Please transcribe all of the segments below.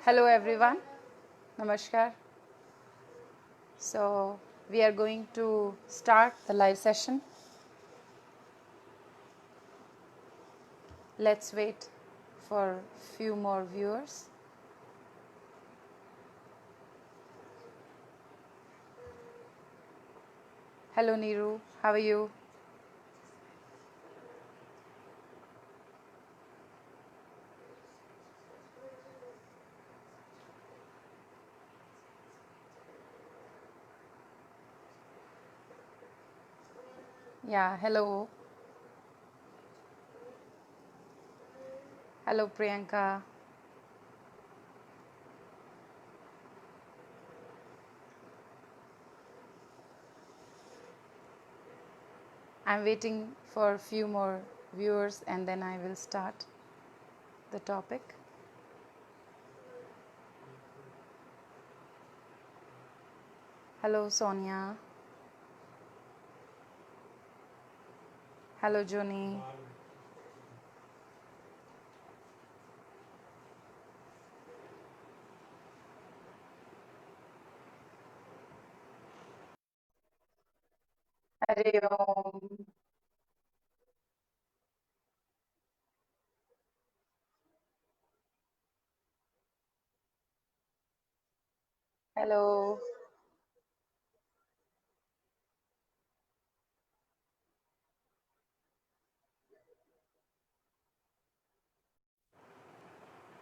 Hello everyone, Namaskar. So we are going to start the live session. Let's wait for few more viewers. Hello Neetu, how are you? Yeah, hello. Hello Priyanka. I'm waiting for a few more viewers and then I will start the topic. Hello Sonia. Hello Joni. Hare Om. Hello.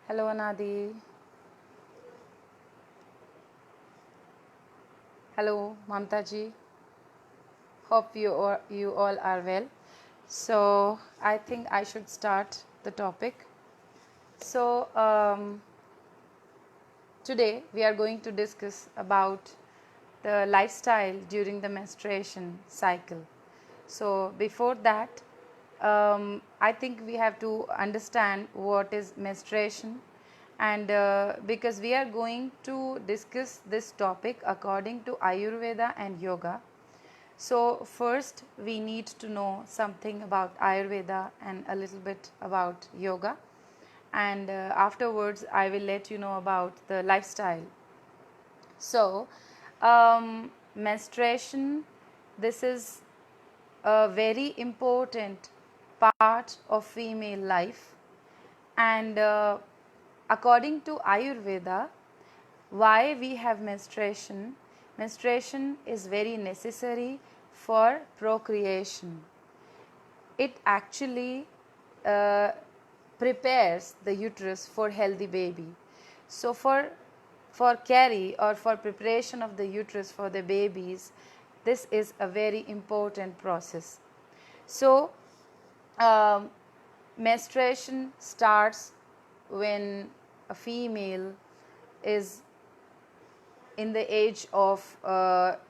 Hello Anadi. Hello Mamta ji. Hope you all are well. So I think I should start the topic. So today we are going to discuss about the lifestyle during the menstruation cycle. So before that, I think we have to understand what is menstruation, and because we are going to discuss this topic according to Ayurveda and yoga. So first we need to know something about Ayurveda and a little bit about yoga, and afterwards I will let you know about the lifestyle. So menstruation, this is a very important part of female life, and according to Ayurveda, why we have menstruation? Menstruation is very necessary for procreation. It actually prepares the uterus for healthy baby. So for carry or for preparation of the uterus for the babies, this is a very important process. So menstruation starts when a female is in the age of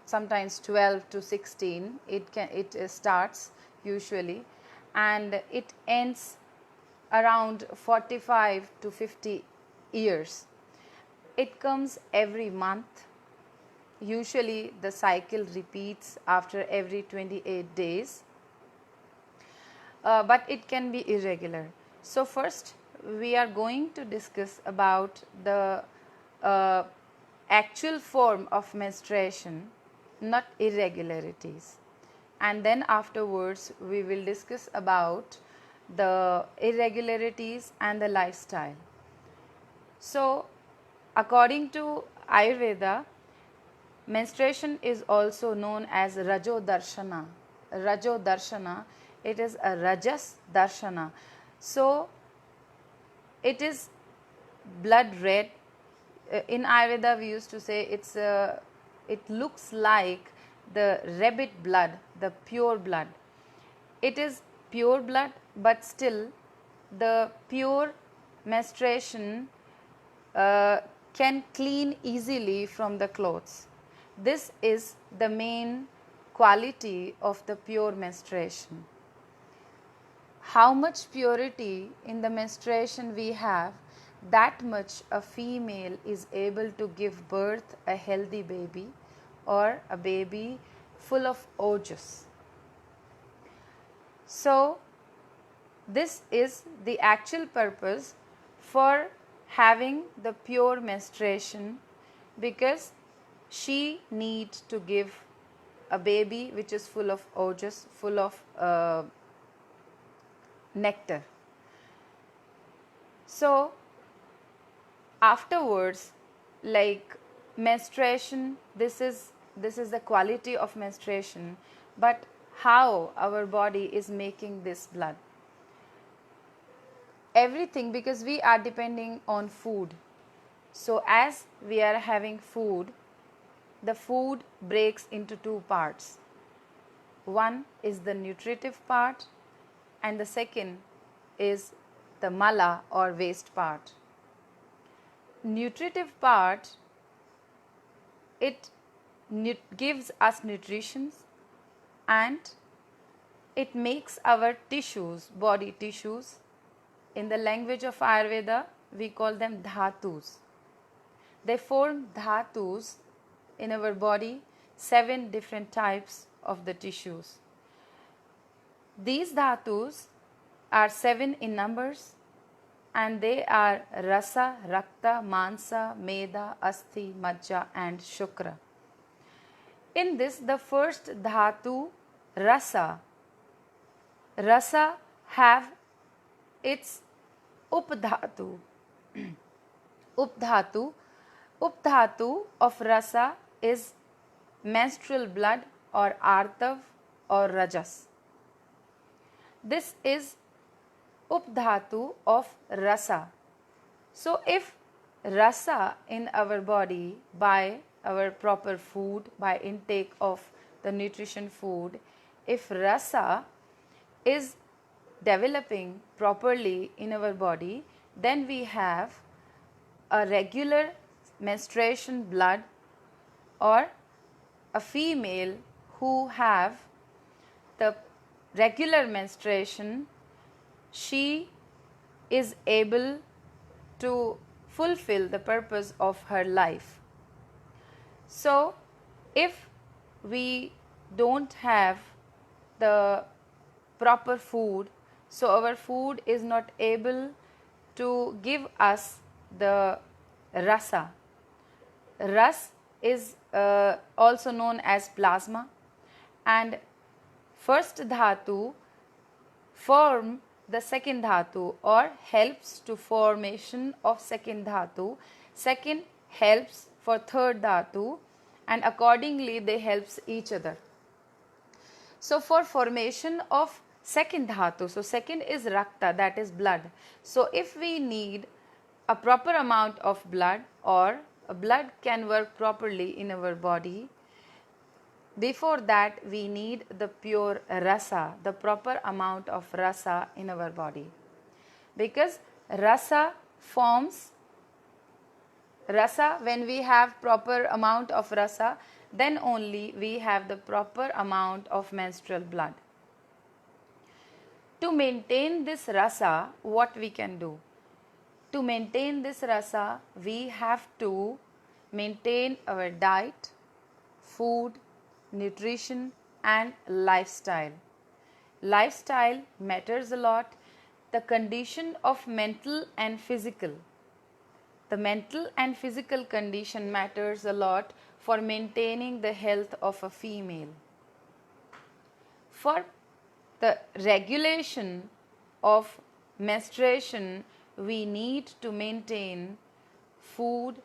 sometimes 12 to 16. It starts usually, and it ends around 45 to 50 years. It comes every month. Usually the cycle repeats after every 28 days, but it can be irregular. So first we are going to discuss about the actual form of menstruation, not irregularities, and then afterwards we will discuss about the irregularities and the lifestyle. So according to Ayurveda, menstruation is also known as Rajo Darshana. Rajo Darshana, it is a Rajas Darshana. So it is blood red. In Ayurveda we used to say it looks like the rabbit blood, the pure blood. It is pure blood, but still the pure menstruation can clean easily from the clothes. This is the main quality of the pure menstruation. How much purity in the menstruation we have, that much a female is able to give birth a healthy baby or a baby full of ojas. So This is the actual purpose for having the pure menstruation, because she needs to give a baby which is full of ojas, full of nectar. So afterwards, like menstruation, this is the quality of menstruation, but how our body is making this blood, everything, because we are depending on food. So as we are having food, the food breaks into two parts. One is the nutritive part and the second is the mala or waste part. Nutritive part, it gives us nutrition and it makes our tissues, body tissues, in the language of Ayurveda we call them dhatus. They form dhatus in our body, 7 different types of the tissues. These dhatus are 7 in numbers and they are rasa, rakta, mansa, meda, asthi, majja and shukra. In this, the first dhatu, rasa have its updhatu. Updhatu of rasa is menstrual blood or artav or rajas. This is updhatu of rasa. So if rasa in our body, by our proper food, by intake of the nutrition food, if rasa is developing properly in our body, then we have a regular menstruation blood, or a female who have the regular menstruation, she is able to fulfill the purpose of her life. So if we don't have the proper food, so our food is not able to give us the rasa. Ras is also known as plasma, and first dhatu form the second dhatu or helps to formation of second dhatu, second helps for third dhatu, and accordingly they helps each other. So for formation of second dhatu, so second is rakta, that is blood. So if we need a proper amount of blood, or blood can work properly in our body, before that we need the pure rasa, the proper amount of rasa in our body, because rasa forms rasa. When we have proper amount of rasa, then only we have the proper amount of menstrual blood. To maintain this rasa, what we can do? To maintain this rasa, we have to maintain our diet, food, nutrition and lifestyle. Lifestyle matters a lot. The condition of mental and physical. The mental and physical condition matters a lot for maintaining the health of a female. For the regulation of menstruation, we need to maintain food,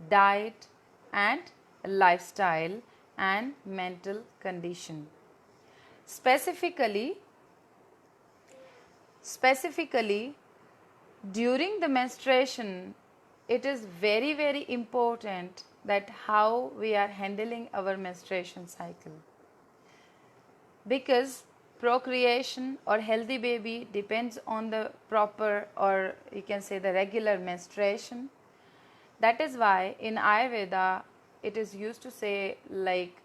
diet and lifestyle and mental condition. Specifically, during the menstruation, it is very, very important that how we are handling our menstruation cycle, because procreation or healthy baby depends on the proper, or you can say the regular menstruation. That is why in Ayurveda it is used to say, like,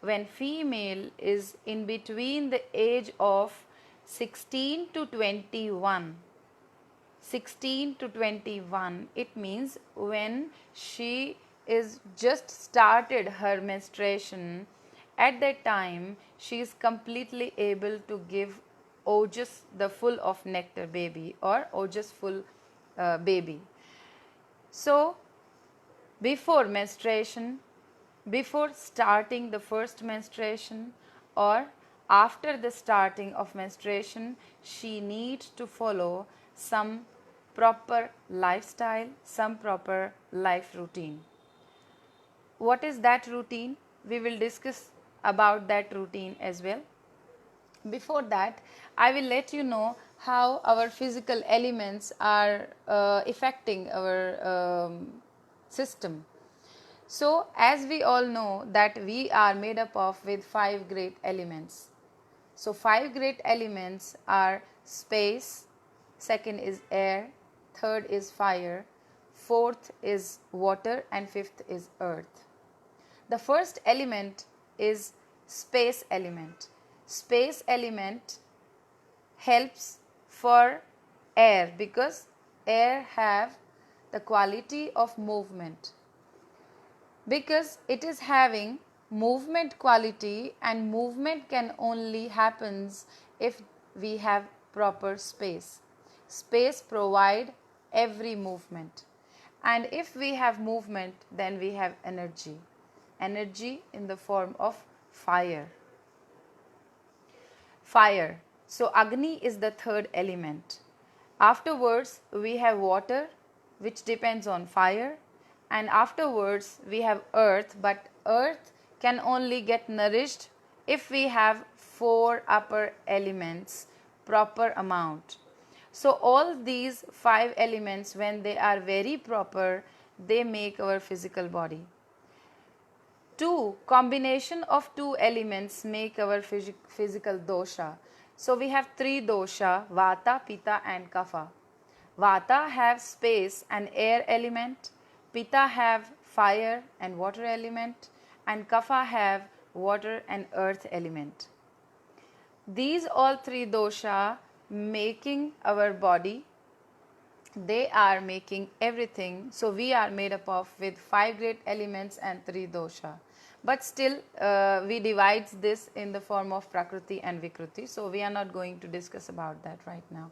when female is in between the age of 16 to 21, it means when she is just started her menstruation, at that time she is completely able to give ojas, the full of nectar baby or ojasful baby. So before menstruation, before starting the first menstruation or after the starting of menstruation, she needs to follow some proper lifestyle, some proper life routine. What is that routine? We will discuss about that routine as well. Before that, I will let you know how our physical elements are affecting our system. So, as we all know that we are made up of with 5 great elements. So, 5 great elements are space, second is air, third is fire, fourth is water, and fifth is earth. The first element is space element. Space element helps for air because air have the quality of movement. Because it is having movement quality, and movement can only happens if we have proper space. Space provide every movement, and if we have movement, then we have energy. Energy in the form of fire. Fire. So Agni is the third element. Afterwards we have water, which depends on fire, and afterwards we have earth, but earth can only get nourished if we have 4 upper elements proper amount. So all these 5 elements, when they are very proper, they make our physical body. Combination of 2 elements make our physical dosha. So we have 3 dosha: Vata, Pitta and Kapha. Vata have space and air element, Pitta have fire and water element, and Kapha have water and earth element. These all 3 dosha making our body, they are making everything. So we are made up of with 5 great elements and 3 dosha, but still we divide this in the form of prakriti and vikruti, so we are not going to discuss about that right now.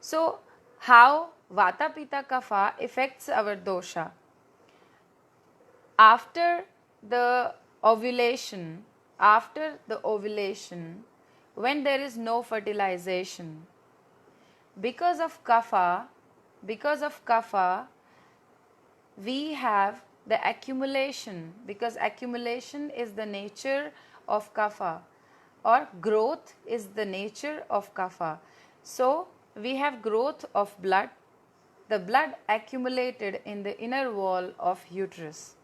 So how Vata, Pitta, Kapha affects our dosha? After the ovulation, when there is no fertilization, because of Kapha, we have the accumulation, because accumulation is the nature of Kapha, or growth is the nature of Kapha. So we have growth of blood, the blood accumulated in the inner wall of uterus.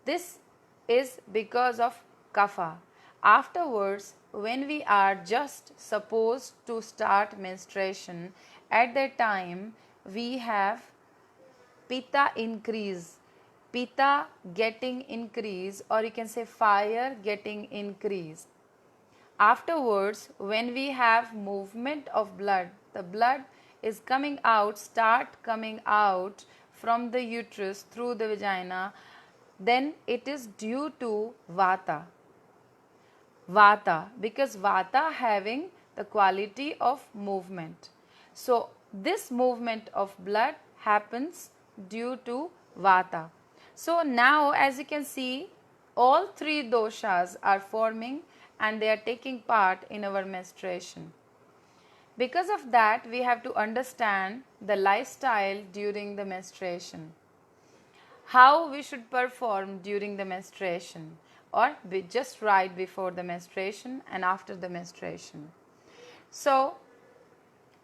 This is because of Kapha. Afterwards, when we are just supposed to start menstruation, at that time we have Pitta increase, Pitta getting increase, or you can say fire getting increase. Afterwards, when we have movement of blood, the blood is coming out, from the uterus through the vagina, then it is due to Vata. Because Vata having the quality of movement. So this movement of blood happens due to Vata. So now, as you can see, all 3 doshas are forming and they are taking part in our menstruation. Because of that, we have to understand the lifestyle during the menstruation. How we should perform during the menstruation, or just right before the menstruation and after the menstruation. So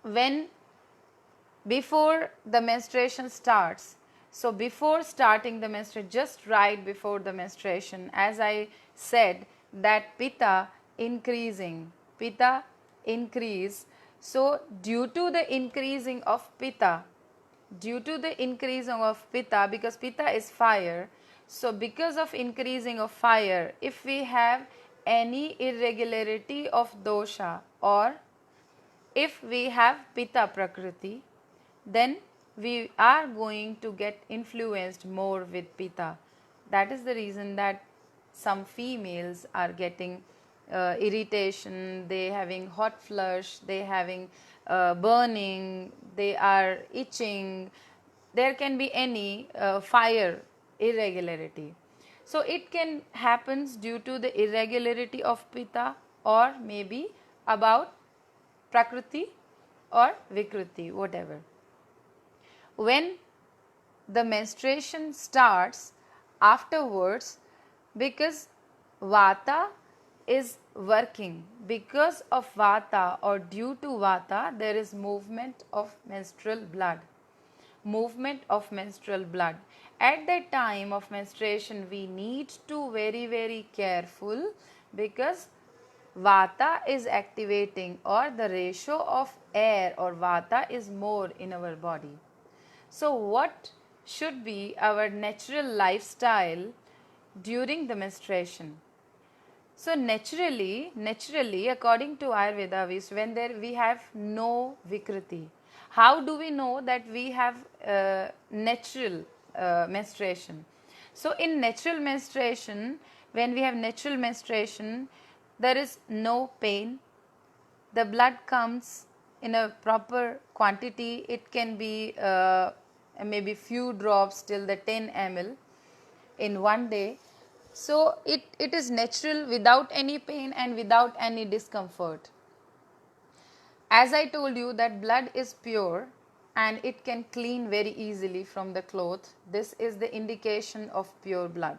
when before the menstruation starts, so before starting the menstruation, just right before the menstruation, as I said that Pitta increase. So due to the increasing of Pitta, because Pitta is fire, so because of increasing of fire, if we have any irregularity of dosha, or if we have Pitta Prakriti, then we are going to get influenced more with Pitta. That is the reason that some females are getting irritation, they having hot flush, they having burning, they are itching, there can be any fire irregularity. So it can happens due to the irregularity of Pitta, or maybe about Prakriti or Vikruti, whatever. When the menstruation starts afterwards, because Vata is working, because of Vata or due to Vata, there is movement of menstrual blood. Movement of menstrual blood. At the time of menstruation, we need to very careful, because Vata is activating, or the ratio of air or Vata is more in our body. So what should be our natural lifestyle during the menstruation? So naturally, according to Ayurveda, when we have no Vikriti, how do we know that we have natural menstruation? So in natural menstruation, when we have natural menstruation, there is no pain. The blood comes in a proper quantity. It can be maybe few drops till the 10 ml in one day. So it is natural, without any pain and without any discomfort. As I told you that blood is pure and it can clean very easily from the cloth. This is the indication of pure blood.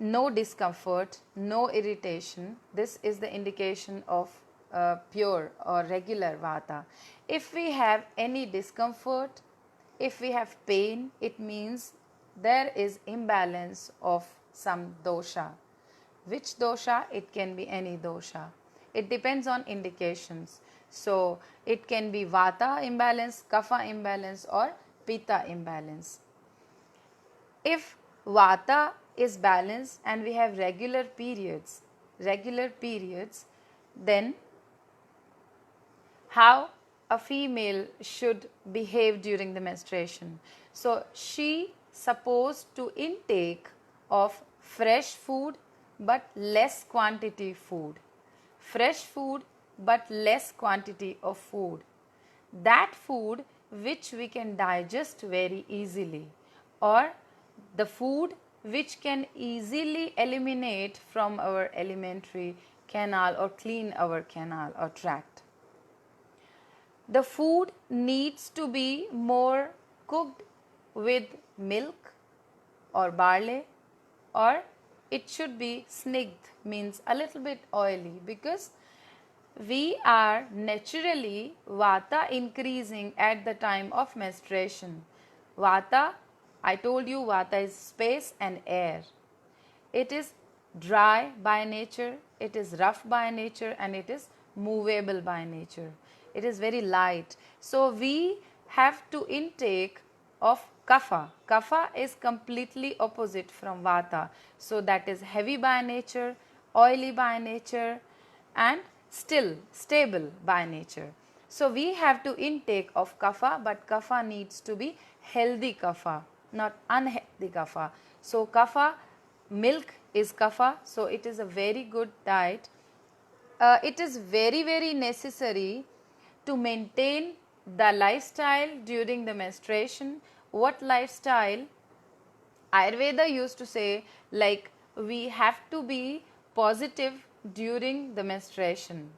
No discomfort, no irritation. This is the indication of pure or regular Vata. If we have any discomfort, if we have pain, it means there is imbalance of some dosha. Which dosha? It can be any dosha. It depends on indications. So it can be Vata imbalance, Kapha imbalance, or Pitta imbalance. If Vata is balanced and we have regular periods, then how a female should behave during the menstruation? So she supposed to intake of fresh food but less quantity food. Fresh food but less quantity of food. That food which we can digest very easily, or the food which can easily eliminate from our alimentary canal or clean our canal or tract. The food needs to be more cooked with milk or barley, or it should be snigdh, means a little bit oily, because we are naturally Vata increasing at the time of menstruation. Vata, I told you, Vata is space and air. It is dry by nature, it is rough by nature, and it is movable by nature. It is very light. So we have to intake of Kapha. Kapha is completely opposite from Vata. So that is heavy by nature, oily by nature, and still stable by nature. So we have to intake of Kapha, but Kapha needs to be healthy Kapha, not unhealthy Kapha. So Kapha, milk is Kapha, so it is a very good diet. It is very necessary to maintain the lifestyle during the menstruation. What lifestyle? Ayurveda used to say, like, we have to be positive during the menstruation.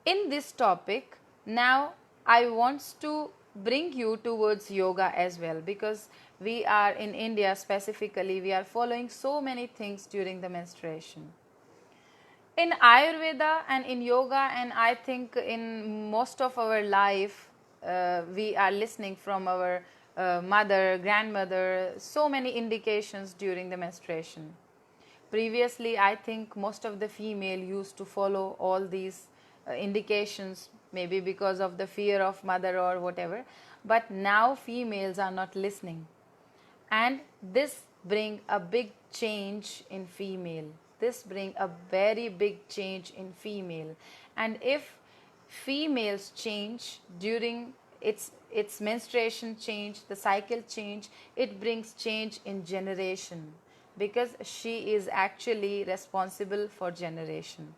In this topic, now I want to bring you towards yoga as well, because we are in India specifically, we are following so many things during the menstruation. In Ayurveda and in yoga, and I think in most of our life, we are listening from our mother, grandmother, so many indications during the menstruation. Previously, I think most of the female used to follow all these indications, maybe because of the fear of mother or whatever. But now females are not listening, and this bring a big change in female. This bring a very big change in female. And if females change during its menstruation change, the cycle change, it brings change in generation. because she is actually responsible for generation.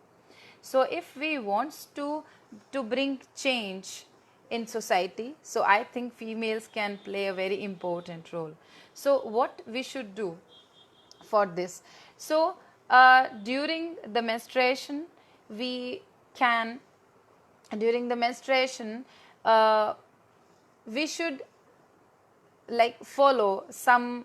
So if we want to bring change in society, so I think females can play a very important role. So what we should do for this? So during the menstruation, we can during the menstruation we should like follow some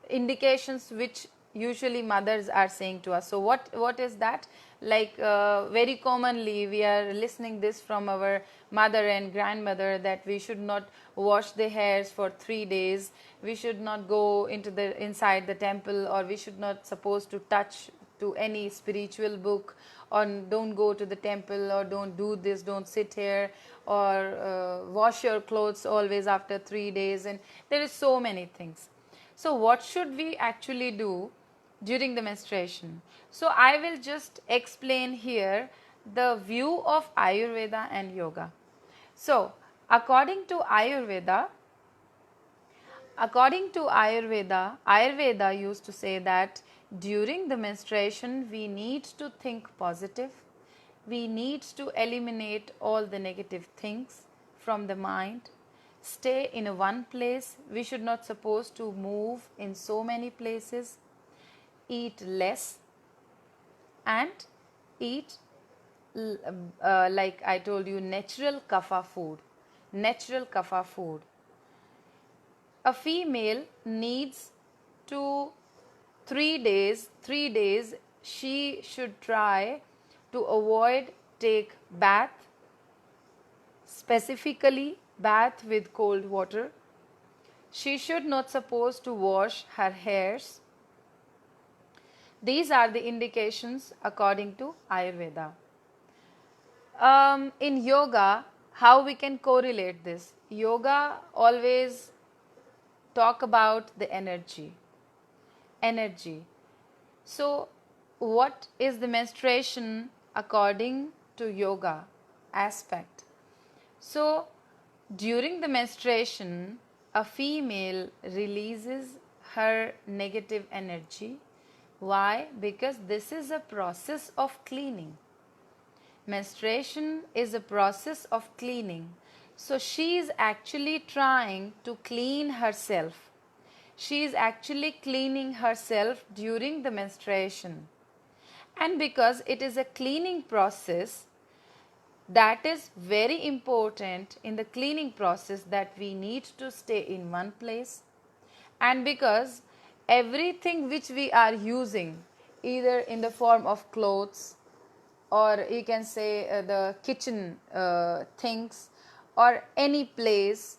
indications which usually mothers are saying to us. So what is that? Like very commonly we are listening this from our mother and grandmother, that we should not wash the hairs for 3 days, we should not go into the inside the temple, or we should not supposed to touch to any spiritual book, or don't go to the temple, or don't do this, don't sit here, or wash your clothes always after 3 days, and there is so many things. So what should we actually do during the menstruation? So I will just explain here the view of Ayurveda and yoga. So according to Ayurveda, Ayurveda used to say that during the menstruation we need to think positive, we need to eliminate all the negative things from the mind, stay in a one place, we should not supposed to move in so many places, eat less, and eat like I told you, natural kapha food. Natural kapha food. A female needs to 3 days she should try to avoid take bath, specifically bath with cold water. She should not supposed to wash her hairs. These are the indications according to Ayurveda. In yoga, how we can correlate this? Yoga always talk about the energy. So what is the menstruation according to yoga aspect? So during the menstruation, a female releases her negative energy. Why? Because this is a process of cleaning. Menstruation is a process of cleaning. So she is actually trying to clean herself. She is actually cleaning herself during the menstruation. And because it is a cleaning process, that is very important in the cleaning process, that we need to stay in one place. And because everything which we are using, either in the form of clothes, or you can say the kitchen things, or any place,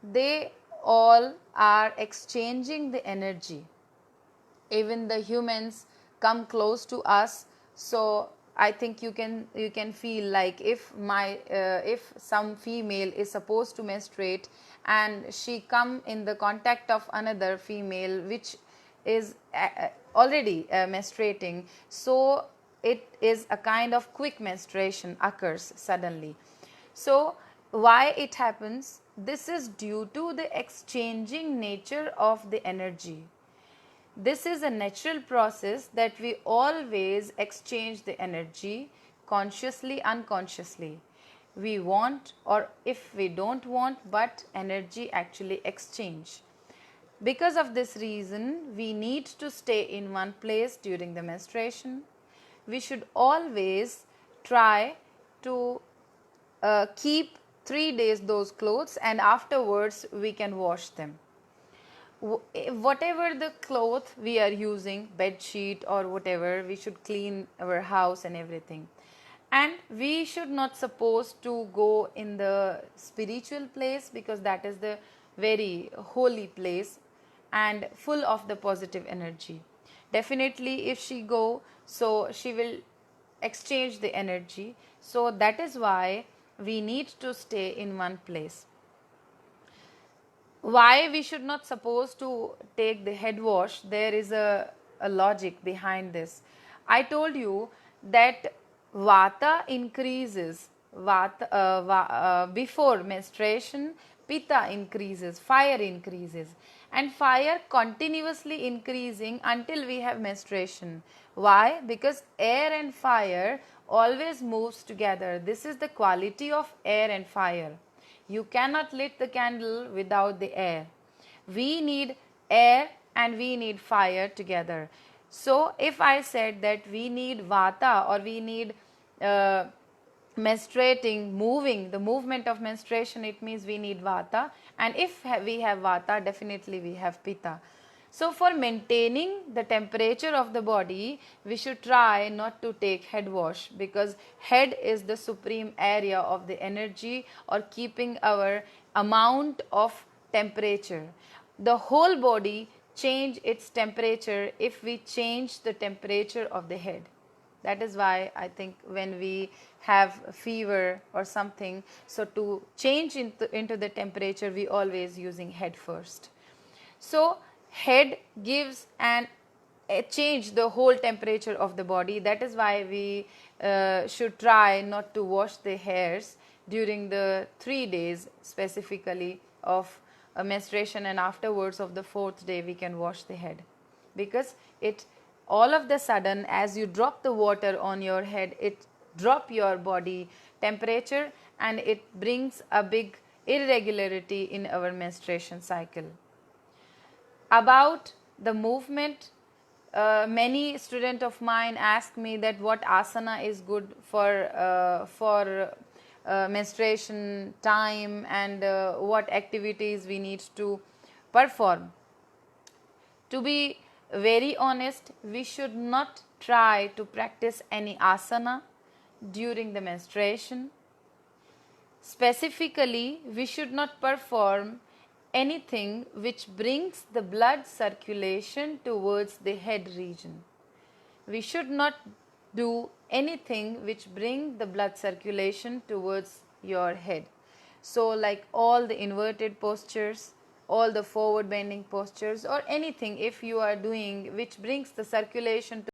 they all are exchanging the energy. Even the humans come close to us. So I think you can feel like if some female is supposed to menstruate and she come in the contact of another female which is already menstruating, so it is a kind of quick menstruation occurs suddenly. So why it happens? This is due to the exchanging nature of the energy. This is a natural process that we always exchange the energy, consciously, unconsciously. We want, or if we don't want, but energy actually exchange. Because of this reason, we need to stay in one place during the menstruation. We should always try to keep 3 days those clothes, and afterwards we can wash them. Whatever the cloth we are using, bed sheet or whatever, we should clean our house and everything. And we should not supposed to go in the spiritual place, because that is the very holy place and full of the positive energy. Definitely if she go, so she will exchange the energy. So that is why we need to stay in one place. Why we should not suppose to take the head wash? There is a logic behind this. I told you that Vata increases before menstruation. Pitta increases, fire increases, and fire continuously increasing until we have menstruation. Why? Because air and fire always moves together. This is the quality of air and fire. You cannot lit the candle without the air. We need air and we need fire together. So if I said that we need Vata, or we need uh, menstruating, moving, the movement of menstruation, it means we need Vata, and if we have Vata, definitely we have Pitta. So for maintaining the temperature of the body, we should try not to take head wash, because head is the supreme area of the energy, or keeping our amount of temperature. The whole body change its temperature if we change the temperature of the head. That is why I think when we have fever or something, so to change into the temperature, we always using head first. So head gives and change the whole temperature of the body. That is why we should try not to wash the hairs during the 3 days specifically of menstruation, and afterwards of the 4th day we can wash the head, because it all of the sudden, as you drop the water on your head, it drop your body temperature, and it brings a big irregularity in our menstruation cycle. About the movement, many student of mine ask me that what asana is good for menstruation time, and what activities we need to perform. To be very honest, we should not try to practice any asana during the menstruation. Specifically, we should not perform anything which brings the blood circulation towards the head region. We should not do anything which bring the blood circulation towards your head. So like all the inverted postures, all the forward bending postures, or anything if you are doing which brings the circulation to